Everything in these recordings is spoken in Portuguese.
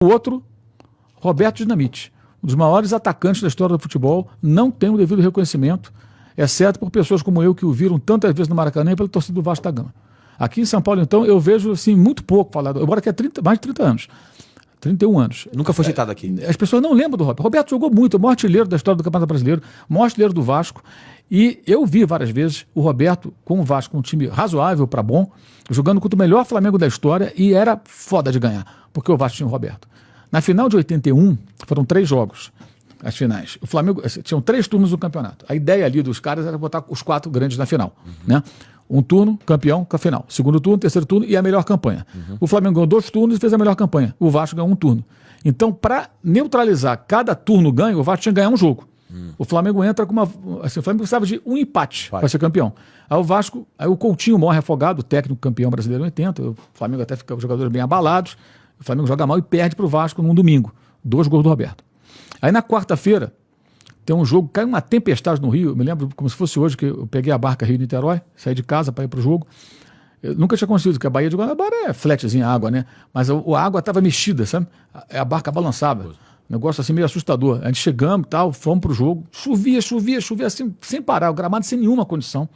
O outro, Roberto Dinamite, um dos maiores atacantes da história do futebol, não tem o devido reconhecimento, exceto por pessoas como eu que o viram tantas vezes no Maracanã e pela torcida do Vasco da Gama. Aqui em São Paulo, então, eu vejo assim, muito pouco falado, embora que é mais de 30 anos. 31 anos. Nunca foi citado aqui. As pessoas não lembram do Roberto. Roberto jogou muito, é o maior artilheiro da história do Campeonato Brasileiro, o maior artilheiro do Vasco. E eu vi várias vezes o Roberto com o Vasco, um time razoável para bom, jogando contra o melhor Flamengo da história e era foda de ganhar, porque o Vasco tinha o Roberto. Na final de 81, foram 3 jogos, as finais. O Flamengo, tinham 3 turnos do campeonato. A ideia ali dos caras era botar os 4 grandes na final, né? Um turno, campeão, com a final. Segundo turno, terceiro turno e a melhor campanha. O Flamengo ganhou 2 turnos e fez a melhor campanha. O Vasco ganhou 1 turno. Então, para neutralizar cada turno ganho, o Vasco tinha que ganhar um jogo. O Flamengo entra com uma... Assim, o Flamengo precisava de um empate para ser campeão. Aí o Vasco... Aí o Coutinho morre afogado, o técnico campeão brasileiro em 80. O Flamengo até fica os jogadores bem abalados. O Flamengo joga mal e perde para o Vasco num domingo. 2 gols do Roberto. Aí na quarta-feira... Tem um jogo, cai uma tempestade no Rio, eu me lembro como se fosse hoje que eu peguei a barca Rio-Niterói, saí de casa para ir para o jogo. Eu nunca tinha conseguido, porque a Baía de Guanabara é flatzinha, água, né? Mas a água estava mexida, sabe? A barca balançava. Um negócio assim meio assustador. A gente chegamos e tal, fomos para o jogo. Chovia assim, sem parar, o gramado sem nenhuma condição.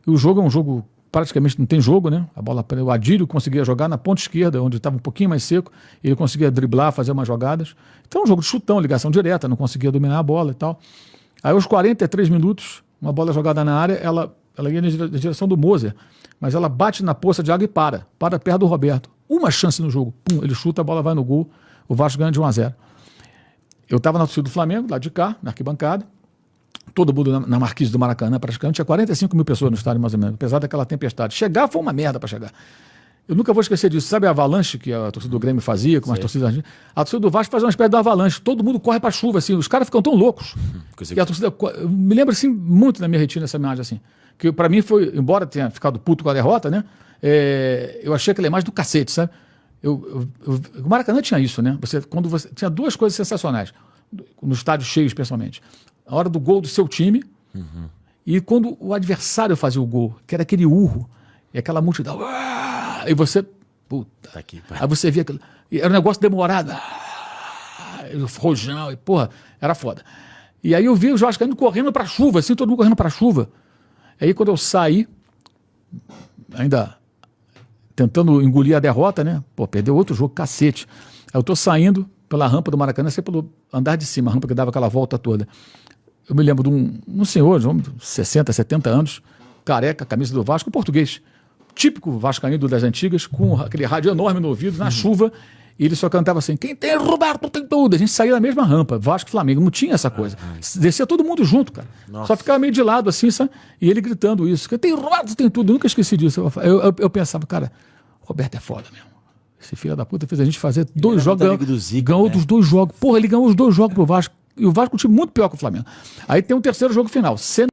E o jogo é um jogo, praticamente não tem jogo, né? A bola, o Adílio conseguia jogar na ponta esquerda, onde estava um pouquinho mais seco, ele conseguia driblar, fazer umas jogadas. Então, um jogo de chutão, ligação direta, não conseguia dominar a bola e tal. Aí, aos 43 minutos, uma bola jogada na área, ela ia na direção do Moser, mas ela bate na poça de água e para perto do Roberto. Uma chance no jogo, pum, ele chuta, a bola vai no gol, o Vasco ganha de 1-0. Eu estava na torcida do Flamengo, lá de cá, na arquibancada, todo mundo na Marquise do Maracanã, praticamente, tinha 45 mil pessoas no estádio, mais ou menos, apesar daquela tempestade. Chegar foi uma merda para chegar. Eu nunca vou esquecer disso. Sabe a avalanche que a torcida do Grêmio fazia com as torcidas? A torcida do Vasco faz uma espécie de avalanche. Todo mundo corre para a chuva, assim. Os caras ficam tão loucos. Que a torcida... Eu me lembro, assim, muito na minha retina essa imagem, assim. Que para mim foi, embora tenha ficado puto com a derrota, né? Eu achei aquela imagem do cacete, sabe? O Maracanã tinha isso, né? Tinha 2 coisas sensacionais. No estádio cheio, especialmente. A hora do gol do seu time e quando o adversário fazia o gol, que era aquele urro e aquela multidão. E você... Puta. Aqui, aí você via aquilo. Era um negócio demorado. Rojão. E, porra, era foda. E aí eu vi os Vascaínos correndo pra chuva, assim, todo mundo correndo pra chuva. Aí quando eu saí, ainda tentando engolir a derrota, né? Pô, perdeu outro jogo, cacete. Aí eu tô saindo pela rampa do Maracanã, sempre pelo andar de cima, a rampa que dava aquela volta toda. Eu me lembro de um senhor, de 60, 70 anos, careca, camisa do Vasco, português. Típico vascaíno das antigas, com aquele rádio enorme no ouvido, na chuva, e ele só cantava assim, quem tem Roberto tem tudo. A gente saía da mesma rampa, Vasco e Flamengo, não tinha essa coisa. Descia todo mundo junto, cara. Nossa. Só ficava meio de lado assim, sabe? E ele gritando isso, quem tem Roberto tem tudo. Eu nunca esqueci disso. Eu pensava, cara, Roberto é foda mesmo. Esse filho da puta fez a gente fazer 2 jogos, ganhou dos 2 jogos. Porra, ele ganhou os 2 jogos pro Vasco, e o Vasco é um time muito pior que o Flamengo. Aí tem um terceiro jogo final,